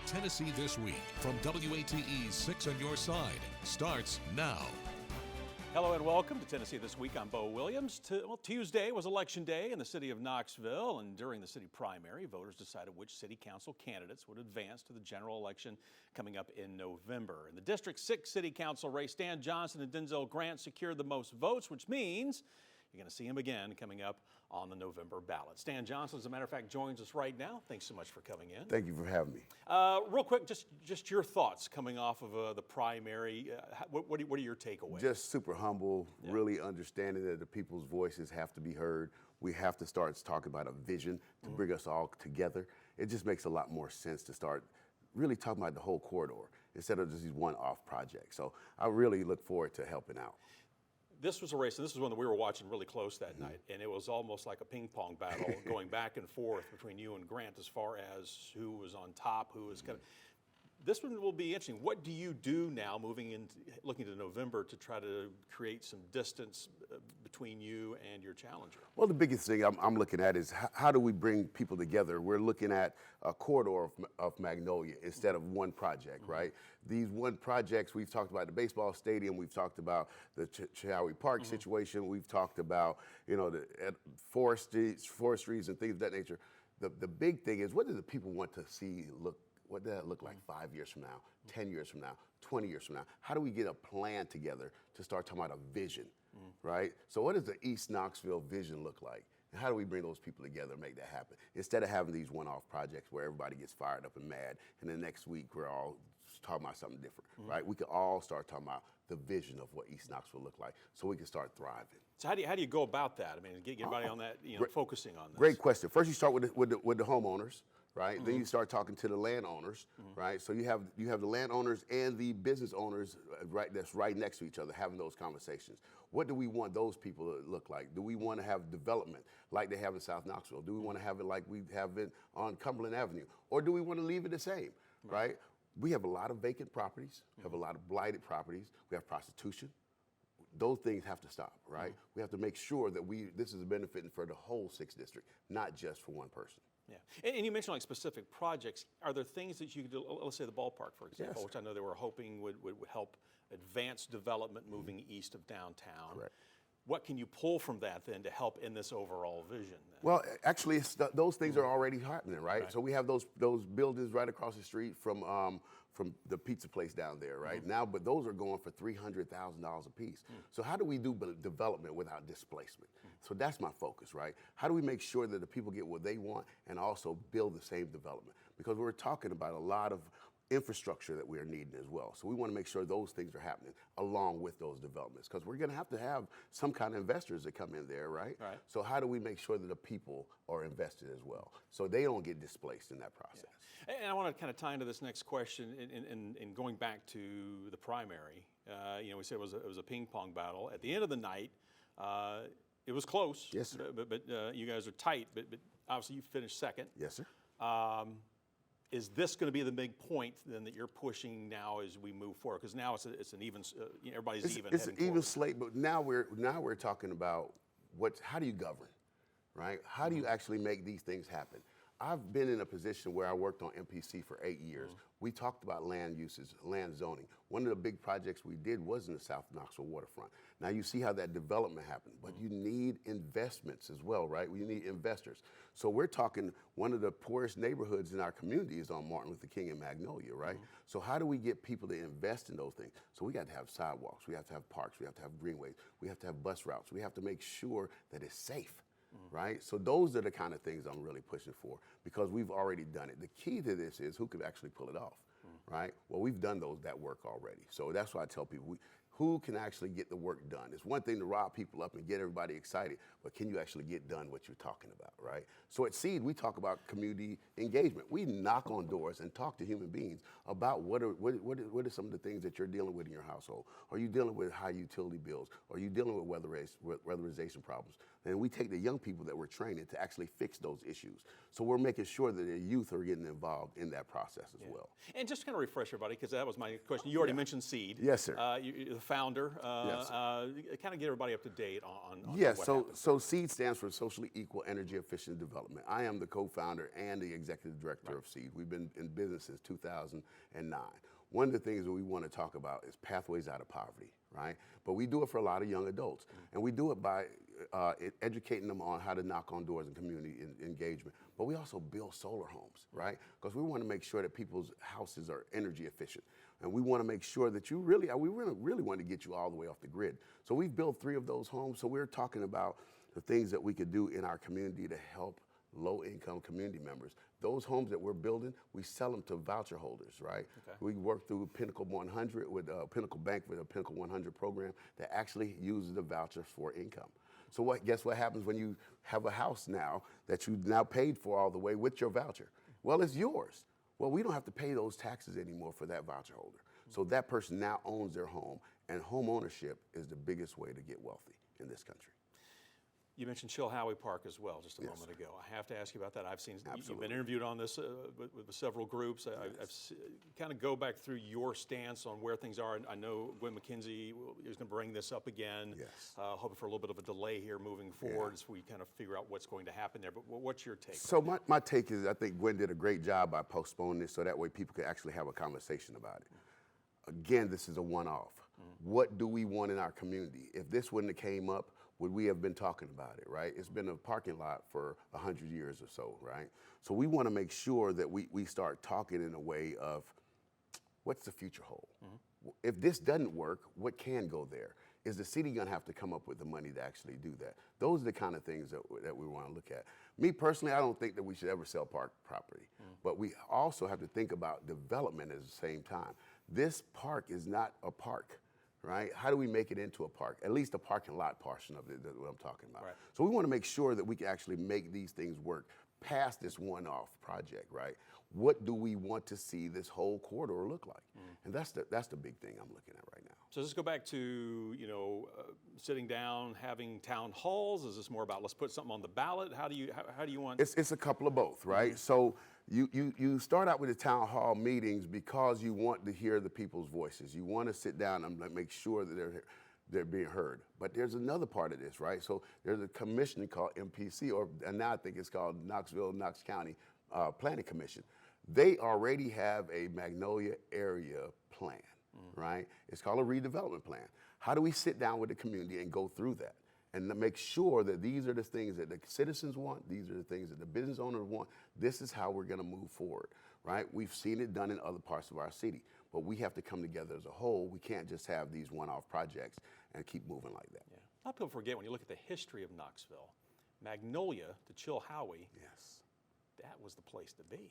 Tennessee This Week from WATE's 6 on Your Side starts now. Hello and welcome to Tennessee This Week. I'm Bo Williams. Tuesday was Election Day in the city of Knoxville, and during the city primary, voters decided which city council candidates would advance to the general election coming up in November. In the District 6 City Council race, Stan Johnson and Denzel Grant secured the most votes, which means you're going to see him again coming up on the November ballot. Stan Johnson, as a matter of fact, joins us right now. Thanks so much for coming in. Thank you for having me. Real quick, just your thoughts coming off of the primary. What are your takeaways? Just super humble, really understanding that the people's voices have to be heard. We have to start talking about a vision to bring us all together. It just makes a lot more sense to start really talking about the whole corridor instead of just these one-off projects. So I really look forward to helping out. This was a race, and this was one that we were watching really close that night, and it was almost like a ping pong battle going back and forth between you and Grant as far as who was on top, who was kind of. This one will be interesting. What do you do now, looking to November, to try to create some distance between you and your challenger? Well, the biggest thing I'm looking at is how do we bring people together? We're looking at a corridor of Magnolia instead of one project, right? These one projects, we've talked about the baseball stadium, we've talked about the Chowee Park situation, we've talked about, the forestries and things of that nature. The big thing is, what do the people want to see what does that look like 5 years from now, 10 years from now, 20 years from now? How do we get a plan together to start talking about a vision, right? So what does the East Knoxville vision look like? And how do we bring those people together and make that happen? Instead of having these one-off projects where everybody gets fired up and mad, and then next week we're all talking about something different, right? We can all start talking about the vision of what East Knoxville look like so we can start thriving. So how do you go about that? I mean, get everybody on that, focusing on this. Great question. First you start with the homeowners. Right. Then you start talking to the landowners, right? So you have the landowners and the business owners, right? That's right next to each other, having those conversations. What do we want those people to look like? Do we want to have development like they have in South Knoxville? Do we want to have it like we have it on Cumberland Avenue, or do we want to leave it the same? Right? We have a lot of vacant properties. We have a lot of blighted properties. We have prostitution. Those things have to stop, right? We have to make sure that this is benefiting for the whole 6th district, not just for one person. Yeah, and you mentioned like specific projects. Are there things that you could do, let's say the ballpark, for example, which I know they were hoping would help advance development moving east of downtown. Correct. What can you pull from that then to help in this overall vision? Then? Well, actually, those things are already happening, right? So we have those buildings right across the street from the pizza place down there, right? Now, but those are going for $300,000 a piece. So how do we do development without displacement? So that's my focus, right? How do we make sure that the people get what they want and also build the same development? Because we're talking about a lot of infrastructure that we are needing as well. So we want to make sure those things are happening along with those developments, because we're going to have some kind of investors that come in there, right? So how do we make sure that the people are invested as well so they don't get displaced in that process? Yeah. And I want to kind of tie into this next question in going back to the primary. We said it was a ping pong battle. At the end of the night, it was close. Yes, sir. But you guys are tight, but obviously you finished second. Yes, sir. Is this going to be the big point then that you're pushing now as we move forward? Because now it's an even, everybody's even. It's an even slate, but now we're talking about how do you govern, right? How do you actually make these things happen? I've been in a position where I worked on MPC for 8 years. We talked about land uses, land zoning. One of the big projects we did was in the South Knoxville waterfront. Now you see how that development happened, but you need investments as well, right? We need investors. So we're talking one of the poorest neighborhoods in our community is on Martin Luther King and Magnolia, right? So how do we get people to invest in those things? So we got to have sidewalks, we have to have parks, we have to have greenways, we have to have bus routes, we have to make sure that it's safe. Right? So those are the kind of things I'm really pushing for because we've already done it. The key to this is who can actually pull it off, right? Well, we've done that work already. So that's why I tell people, who can actually get the work done? It's one thing to rile people up and get everybody excited, but can you actually get done what you're talking about, right? So at SEED, we talk about community engagement. We knock on doors and talk to human beings about what are some of the things that you're dealing with in your household. Are you dealing with high utility bills? Are you dealing with weatherization problems? And we take the young people that we're training to actually fix those issues. So we're making sure that the youth are getting involved in that process as well. And just kind of refresh everybody, because that was my question. You already mentioned SEED. Yes, sir. You're the founder. Yes. Kind of get everybody up to date on Yes, what so happens. so SEED stands for Socially Equal Energy Efficient Development. I am the co-founder and the executive director of SEED. We've been in business since 2009. One of the things that we want to talk about is pathways out of poverty, right? But we do it for a lot of young adults, and we do it by educating them on how to knock on doors and community engagement. But we also build solar homes, right? Because we want to make sure that people's houses are energy efficient. And we want to make sure that we really want to get you all the way off the grid. So we've built 3 of those homes. So we're talking about the things that we could do in our community to help low-income community members. Those homes that we're building, we sell them to voucher holders, right? Okay. We work through Pinnacle 100 with Pinnacle Bank with a Pinnacle 100 program that actually uses the vouchers for income. So guess what happens when you have a house now that you now paid for all the way with your voucher? Well, it's yours. Well, we don't have to pay those taxes anymore for that voucher holder. So that person now owns their home, and home ownership is the biggest way to get wealthy in this country. You mentioned Chilhowie Park as well just a moment ago. I have to ask you about that. I've seen you've been interviewed on this with several groups. I've kind of go back through your stance on where things are. I know Gwen McKenzie is going to bring this up again. Yes. Hoping for a little bit of a delay here moving forward as we kind of figure out what's going to happen there. But what's your take? So my take is I think Gwen did a great job by postponing this so that way people could actually have a conversation about it. Again, this is a one-off. What do we want in our community? If this wouldn't have came up, would we have been talking about it, right? It's been a parking lot for 100 years or so, right? So we want to make sure that we start talking in a way of what's the future hold? If this doesn't work, what can go there? Is the city going to have to come up with the money to actually do that? Those are the kind of things that we want to look at. Me personally, I don't think that we should ever sell park property, but we also have to think about development at the same time. This park is not a park. Right? How do we make it into a park? At least a parking lot portion of it, that's what I'm talking about. Right. So we want to make sure that we can actually make these things work past this one-off project, right? What do we want to see this whole corridor look like? And that's the big thing I'm looking at right now. So let's go back to, sitting down, having town halls. Is this more about let's put something on the ballot? How do you want? It's a couple of both, right? So you start out with the town hall meetings because you want to hear the people's voices. You want to sit down and make sure that they're being heard. But there's another part of this, right? So there's a commission called MPC, and now I think it's called Knox County Planning Commission. They already have a Magnolia area plan, right? It's called a redevelopment plan. How do we sit down with the community and go through that and make sure that these are the things that the citizens want, these are the things that the business owners want, this is how we're gonna move forward, right? We've seen it done in other parts of our city, but we have to come together as a whole. We can't just have these one-off projects and keep moving like that. Yeah. A lot of people forget when you look at the history of Knoxville, Magnolia to Chilhowie, yes, that was the place to be.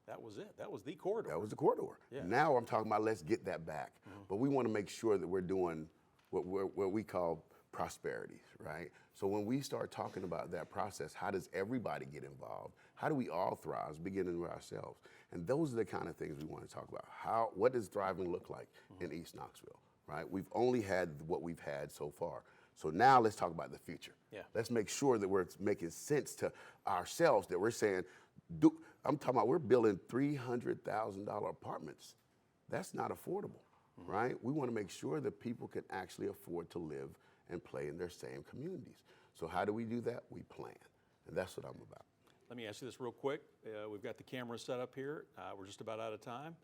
That was it. That was the corridor. That was the corridor. Yeah. Now I'm talking about let's get that back. But we want to make sure that we're doing what we call prosperity, right? So when we start talking about that process, how does everybody get involved? How do we all thrive, beginning with ourselves? And those are the kind of things we want to talk about. What does thriving look like in East Knoxville, right? We've only had what we've had so far. So now let's talk about the future. Yeah. Let's make sure that we're making sense to ourselves, that we're saying, I'm talking about we're building $300,000 apartments. That's not affordable, right? We want to make sure that people can actually afford to live and play in their same communities. So how do we do that? We plan, and that's what I'm about. Let me ask you this real quick. We've got the camera set up here. We're just about out of time.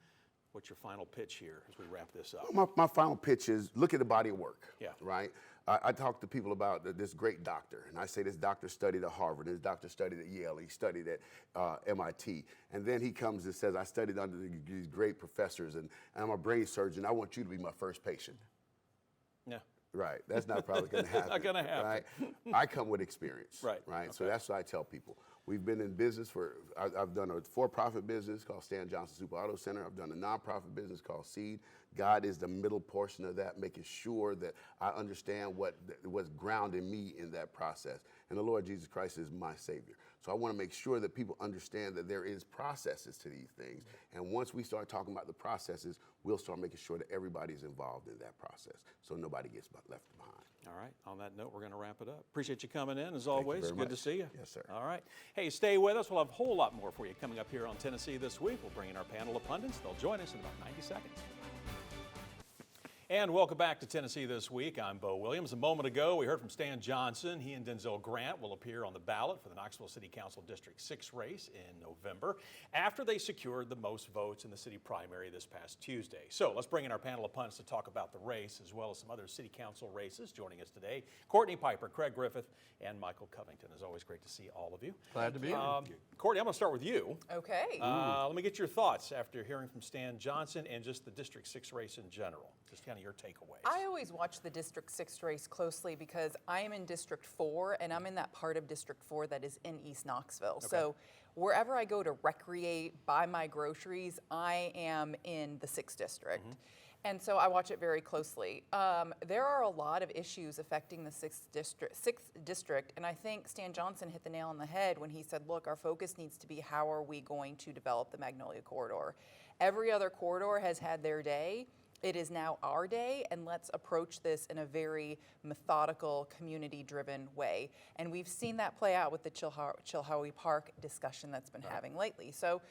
What's your final pitch here as we wrap this up? My final pitch is look at the body of work, right? I talk to people about this great doctor, and I say this doctor studied at Harvard, this doctor studied at Yale, he studied at MIT, and then he comes and says, I studied under these great professors, and I'm a brain surgeon. I want you to be my first patient. Yeah. Right, that's not probably going to happen. Not going to happen. Right? I come with experience. Right. Okay. So that's what I tell people. We've been in business I've done a for-profit business called Stan Johnson Super Auto Center. I've done a nonprofit business called Seed. God is the middle portion of that, making sure that I understand what's grounding me in that process. And the Lord Jesus Christ is my Savior. So I want to make sure that people understand that there is processes to these things. And once we start talking about the processes, we'll start making sure that everybody's involved in that process so nobody gets left behind. All right. On that note, we're going to wrap it up. Appreciate you coming in, as always. very Good to much. see you. Yes, sir. All right. Hey, stay with us. We'll have a whole lot more for you coming up here on Tennessee This Week. We'll bring in our panel of pundits. They'll join us in about 90 seconds. And welcome back to Tennessee This Week. I'm Bo Williams. A moment ago, we heard from Stan Johnson. He and Denzel Grant will appear on the ballot for the Knoxville City Council District 6 race in November after they secured the most votes in the city primary this past Tuesday. So let's bring in our panel of pundits to talk about the race as well as some other city council races. Joining us today, Courtney Piper, Craig Griffith, and Michael Covington. As always, great to see all of you. Glad to be here. Courtney, I'm going to start with you. Okay. Let me get your thoughts after hearing from Stan Johnson and just the District 6 race in general. Just kind of your takeaways. I always watch the District 6 race closely because I am in District 4 and I'm in that part of District 4 that is in East Knoxville. Okay. So wherever I go to recreate, buy my groceries, I am in the 6th District. And so I watch it very closely. There are a lot of issues affecting the 6th district, and I think Stan Johnson hit the nail on the head when he said, look, our focus needs to be how are we going to develop the Magnolia Corridor. Every other corridor has had their day. It is now our day, and let's approach this in a very methodical, community-driven way. And we've seen that play out with the Chilhowie Park discussion that's been having lately. So,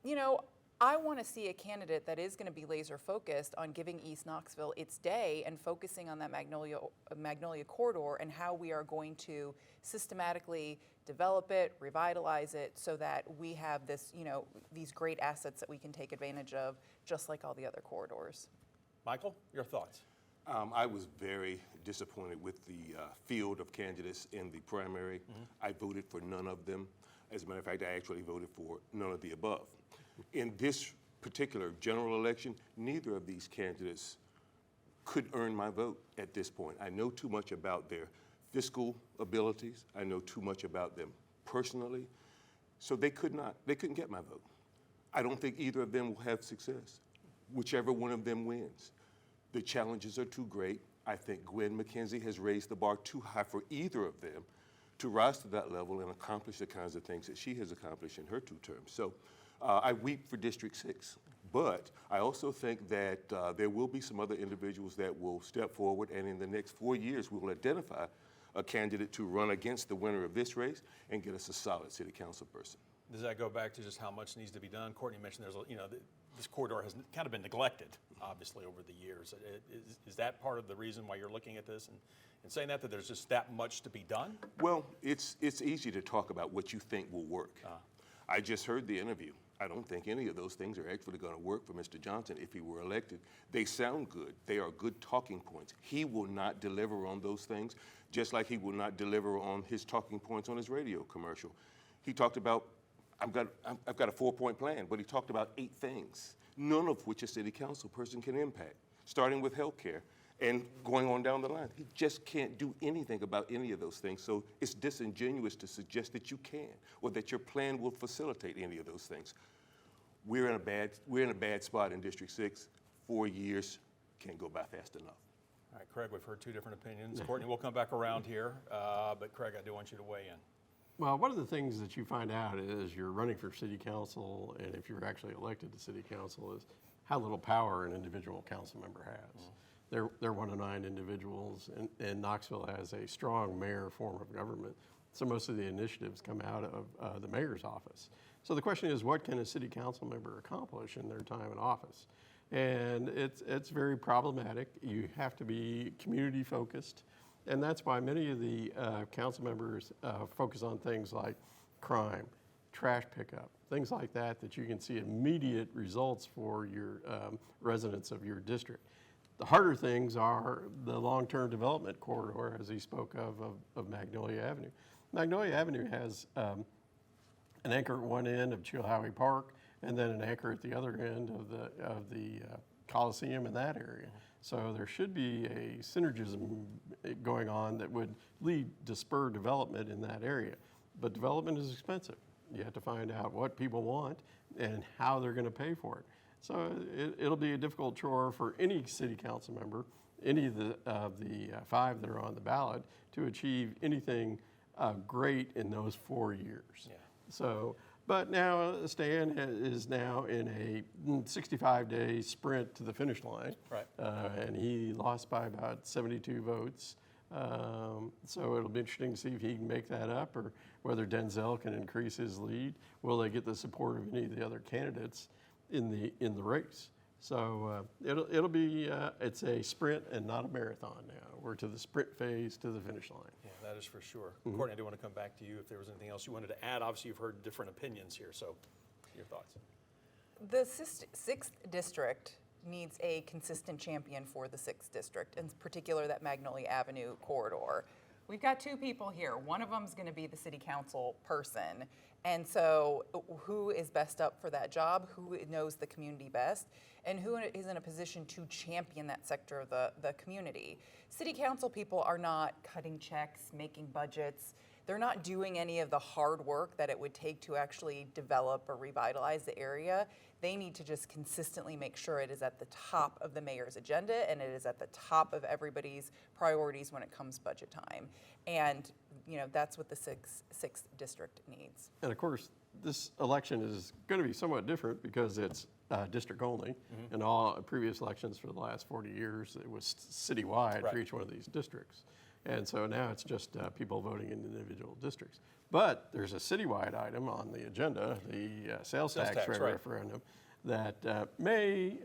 you know, I want to see a candidate that is going to be laser focused on giving East Knoxville its day and focusing on that Magnolia Corridor and how we are going to systematically develop it, revitalize it so that we have this, you know, these great assets that we can take advantage of just like all the other corridors. Michael, your thoughts? I was very disappointed with the field of candidates in the primary. I voted for none of them. As a matter of fact, I actually voted for none of the above. In this particular general election, neither of these candidates could earn my vote at this point. I know too much about their fiscal abilities. I know too much about them personally. So they couldn't get my vote. I don't think either of them will have success, whichever one of them wins. The challenges are too great. I think Gwen McKenzie has raised the bar too high for either of them to rise to that level and accomplish the kinds of things that she has accomplished in her 2 terms. So I weep for District 6, but I also think that there will be some other individuals that will step forward, and in the next 4 years, we will identify a candidate to run against the winner of this race and get us a solid city council person. Does that go back to just how much needs to be done? Courtney mentioned this corridor has kind of been neglected, obviously, over the years. Is that part of the reason why you're looking at this and saying that there's just that much to be done? Well, it's easy to talk about what you think will work. I just heard the interview. I don't think any of those things are actually going to work for Mr. Johnson if he were elected. They sound good. They are good talking points. He will not deliver on those things, just like he will not deliver on his talking points on his radio commercial. He talked about, I've got a 4-point plan, but he talked about 8 things, none of which a city council person can impact, starting with health care and going on down the line. He just can't do anything about any of those things. So it's disingenuous to suggest that you can or that your plan will facilitate any of those things. We're in a bad spot in District 6. 4 years can't go by fast enough. All right, Craig, we've heard 2 different opinions. Courtney, we'll come back around here, but Craig, I do want you to weigh in. Well, one of the things that you find out is you're running for city council, and if you're actually elected to city council, is how little power an individual council member has. They're 1 of 9 individuals, and Knoxville has a strong mayor form of government. So most of the initiatives come out of the mayor's office. So the question is, what can a city council member accomplish in their time in office? And it's very problematic. You have to be community focused. And that's why many of the council members focus on things like crime, trash pickup, things like that you can see immediate results for your residents of your district. The harder things are the long-term development corridor, as he spoke of Magnolia Avenue. Magnolia Avenue has an anchor at one end of Chilhowie Park, and then an anchor at the other end of the Coliseum in that area. So there should be a synergism going on that would lead to spur development in that area. But development is expensive. You have to find out what people want and how they're going to pay for it. So it'll be a difficult chore for any city council member, any of the 5 that are on the ballot, to achieve anything great in those 4 years. Yeah. So, but now Stan is now in a 65-day sprint to the finish line. Right. And he lost by about 72 votes So it'll be interesting to see if he can make that up or whether Denzel can increase his lead. Will they get the support of any of the other candidates in the race? So it'll be it's a sprint and not a marathon now. We're to the sprint phase to the finish line. Yeah, that is for sure. Courtney, I do want to come back to you if there was anything else you wanted to add. Obviously, you've heard different opinions here, so your thoughts. The 6th district needs a consistent champion for the 6th district, in particular that Magnolia Avenue corridor. We've got 2 people here. One of them is going to be the city council person. And so who is best up for that job? Who knows the community best? And who is in a position to champion that sector of the community? City council people are not cutting checks, making budgets. They're not doing any of the hard work that it would take to actually develop or revitalize the area. They need to just consistently make sure it is at the top of the mayor's agenda and it is at the top of everybody's priorities when it comes budget time. And that's what the 6th district needs. And of course, this election is going to be somewhat different because it's district only. In all previous elections for the last 40 years, it was citywide for each one of these districts. And so now it's just people voting in individual districts. But there's a citywide item on the agenda, the sales tax referendum, that may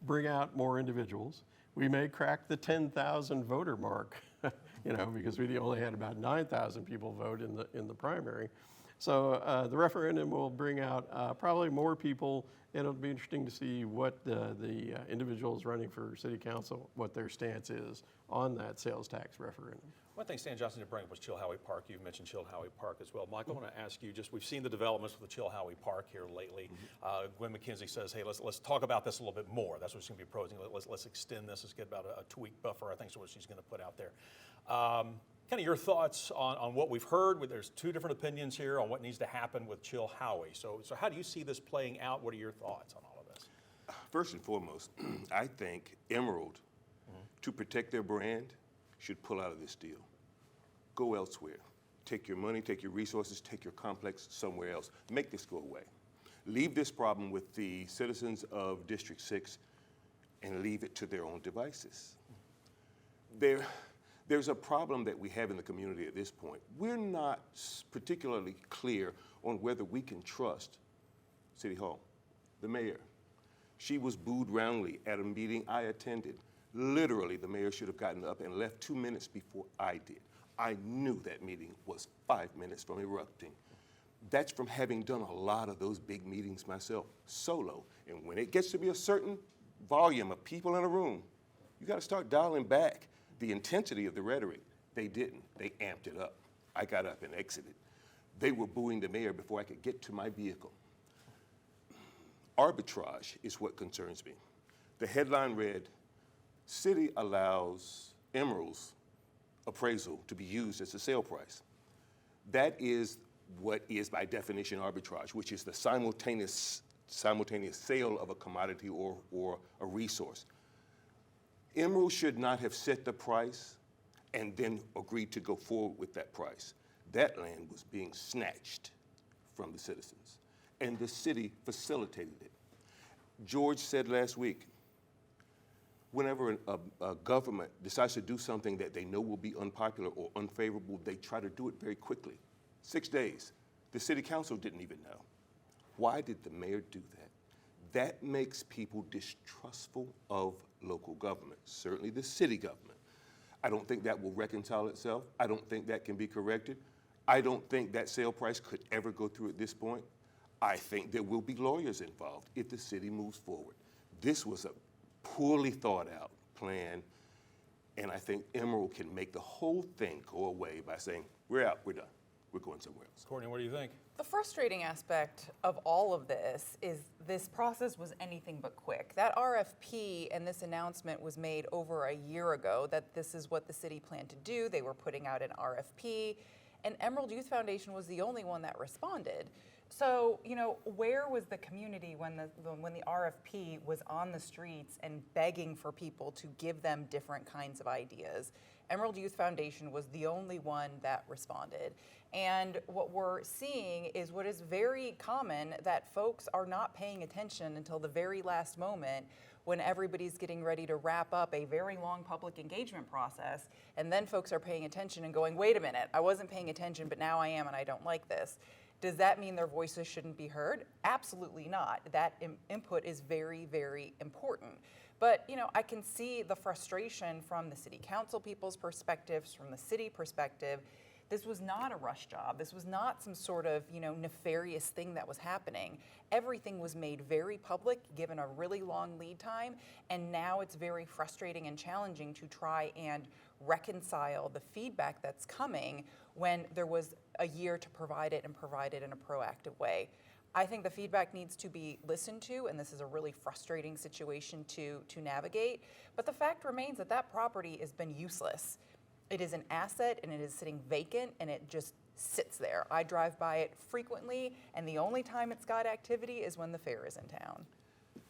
bring out more individuals. We may crack the 10,000 voter mark, because we only had about 9,000 people vote in the primary. So the referendum will bring out probably more people, and it'll be interesting to see what the individuals running for city council, what their stance is on that sales tax referendum. One thing Stan Johnson did bring up was Chilhowie Park. You've mentioned Chilhowie Park as well. Mike, I want to ask you, we've seen the developments with the Chilhowie Park here lately. Gwen McKenzie says, hey, let's talk about this a little bit more. That's what she's going to be proposing. Let's extend this. Let's get about a 2-week buffer, I think is what she's going to put out there. Kind of your thoughts on what we've heard. There's 2 different opinions here on what needs to happen with Chilhowie. So how do you see this playing out? What are your thoughts on all of this? First and foremost, I think Emerald, to protect their brand, should pull out of this deal. Go elsewhere. Take your money, take your resources, take your complex somewhere else. Make this go away. Leave this problem with the citizens of District 6 and leave it to their own devices. There's a problem that we have in the community at this point. We're not particularly clear on whether we can trust City Hall, the mayor. She was booed roundly at a meeting I attended. Literally, the mayor should have gotten up and left 2 minutes before I did. I knew that meeting was 5 minutes from erupting. That's from having done a lot of those big meetings myself, solo. And when it gets to be a certain volume of people in a room, you got to start dialing back the intensity of the rhetoric. They didn't. They amped it up. I got up and exited. They were booing the mayor before I could get to my vehicle. Arbitrage is what concerns me. The headline read, City allows Emerald's appraisal to be used as a sale price. That is what is by definition arbitrage, which is the simultaneous sale of a commodity or a resource. Emerald should not have set the price and then agreed to go forward with that price. That land was being snatched from the citizens, and the city facilitated it. George said last week, whenever a government decides to do something that they know will be unpopular or unfavorable, they try to do it very quickly. 6 days. The city council didn't even know. Why did the mayor do that? That makes people distrustful of local government, certainly the city government. I don't think that will reconcile itself. I don't think that can be corrected. I don't think that sale price could ever go through at this point. I think there will be lawyers involved if the city moves forward. This was a poorly thought out plan, and I think Emerald can make the whole thing go away by saying, we're out, we're done, we're going somewhere else. Courtney, what do you think? The frustrating aspect of all of this is this process was anything but quick. That RFP and this announcement was made over a year ago that this is what the city planned to do. They were putting out an RFP, and Emerald Youth Foundation was the only one that responded. So, where was the community when the RFP was on the streets and begging for people to give them different kinds of ideas? Emerald Youth Foundation was the only one that responded. And what we're seeing is what is very common, that folks are not paying attention until the very last moment when everybody's getting ready to wrap up a very long public engagement process, and then folks are paying attention and going, wait a minute, I wasn't paying attention, but now I am and I don't like this. Does that mean their voices shouldn't be heard? Absolutely not. That input is very, very important. But I can see the frustration from the city council people's perspectives, from the city perspective. This was not a rush job. This was not some sort of, nefarious thing that was happening. Everything was made very public, given a really long lead time, and now it's very frustrating and challenging to try and reconcile the feedback that's coming when there was a year to provide it and provide it in a proactive way. I think the feedback needs to be listened to, and this is a really frustrating situation to navigate, but the fact remains that that property has been useless. It is an asset, and it is sitting vacant, and it just sits there. I drive by it frequently, and the only time it's got activity is when the fair is in town.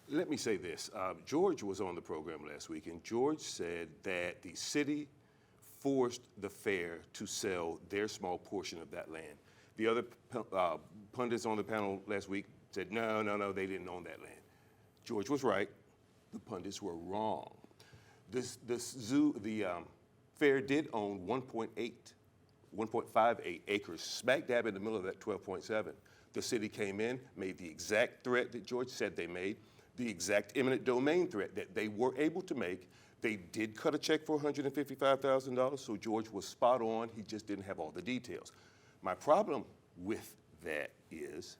Let me say this. George was on the program last week, and George said that the city forced the fair to sell their small portion of that land. The other pundits on the panel last week said, no, they didn't own that land. George was right. The pundits were wrong. The fair did own 1.58 acres, smack dab in the middle of that 12.7. The city came in, made the exact threat that George said they made, the exact eminent domain threat that they were able to make. They did cut a check for $155,000, so George was spot on. He just didn't have all the details. My problem with that is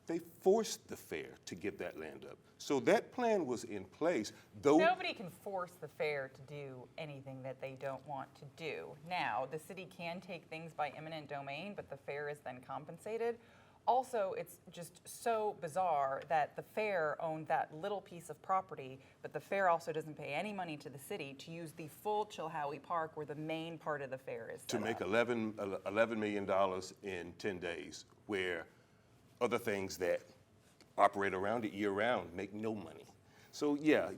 they forced the fair to give that land up. So that plan was in place, though. Nobody can force the fair to do anything that they don't want to do. Now, the city can take things by eminent domain, but the fair is then compensated. Also, it's just so bizarre that the fair owned that little piece of property, but the fair also doesn't pay any money to the city to use the full Chilhowie Park where the main part of the fair is to make $11 million in 10 days, where other things that operate around it year-round make no money. So yeah,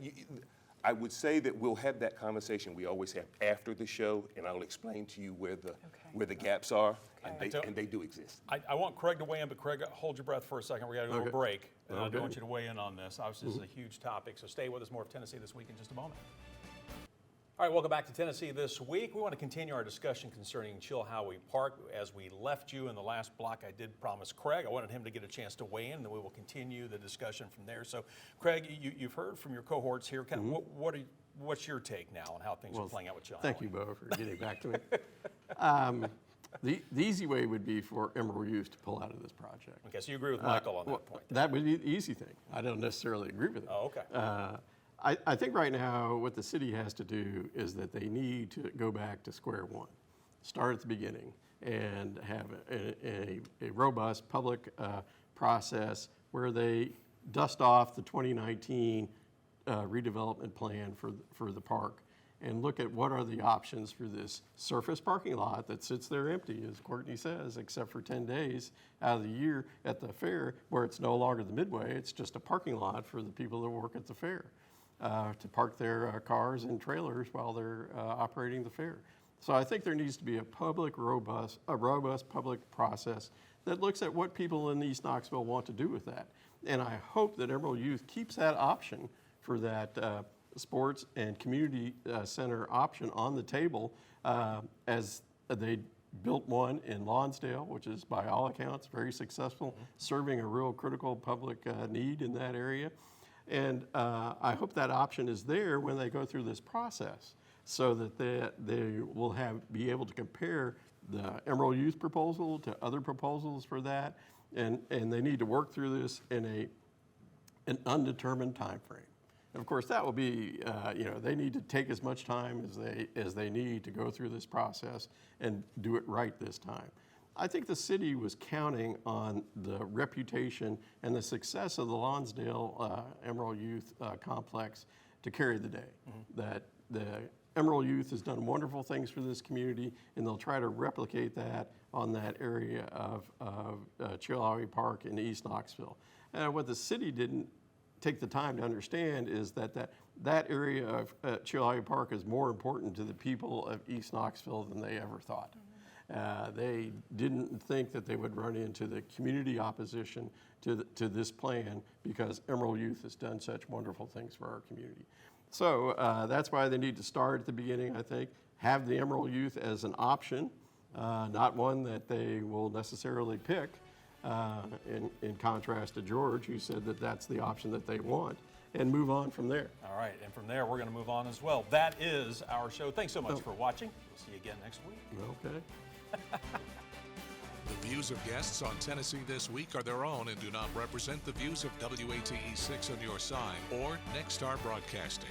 I would say that we'll have that conversation we always have after the show, and I'll explain to you where the gaps are, and they do exist. I want Craig to weigh in, but Craig, hold your breath for a second. We got to go to a break. And I do want you to weigh in on this. Obviously, this is a huge topic, so stay with us. More of Tennessee This Week in just a moment. All right, welcome back to Tennessee This Week. We want to continue our discussion concerning Chilhowie Park. As we left you in the last block, I did promise Craig. I wanted him to get a chance to weigh in, and then we will continue the discussion from there. So, Craig, you've heard from your cohorts here. Kind of what's your take now on how things are playing out with Chilhowie? Thank you, Bo, for getting back to me. The easy way would be for Emerald Youth to pull out of this project. Okay, so you agree with Michael on that point? That would be the easy thing. I don't necessarily agree with it. Oh, okay. I think right now what the city has to do is that they need to go back to square one, start at the beginning, and have a robust public process where they dust off the 2019 redevelopment plan for the park and look at what are the options for this surface parking lot that sits there empty, as Courtney says, except for 10 days out of the year at the fair, where it's no longer the Midway, it's just a parking lot for the people that work at the fair to park their cars and trailers while they're operating the fair. So I think there needs to be a robust public process that looks at what people in East Knoxville want to do with that. And I hope that Emerald Youth keeps that option for that sports and community center option on the table as they built one in Lonsdale, which is by all accounts very successful, serving a real critical public need in that area. And I hope that option is there when they go through this process, so that they will be able to compare the Emerald Youth proposal to other proposals for that, and they need to work through this in an undetermined time frame. And of course, that will be, they need to take as much time as they need to go through this process and do it right this time. I think the city was counting on the reputation and the success of the Lonsdale Emerald Youth complex to carry the day. That the Emerald Youth has done wonderful things for this community, and they'll try to replicate that on that area of Chilhowie Park in East Knoxville. What the city didn't take the time to understand is that area of Chilhowee Park is more important to the people of East Knoxville than they ever thought. They didn't think that they would run into the community opposition to this plan because Emerald Youth has done such wonderful things for our community. So that's why they need to start at the beginning, I think, have the Emerald Youth as an option, not one that they will necessarily pick, in contrast to George, who said that that's the option that they want, and move on from there. All right, and from there, we're going to move on as well. That is our show. Thanks so much for watching. We'll see you again next week. Okay. The views of guests on Tennessee This Week are their own and do not represent the views of WATE 6 on your side or Nexstar Broadcasting.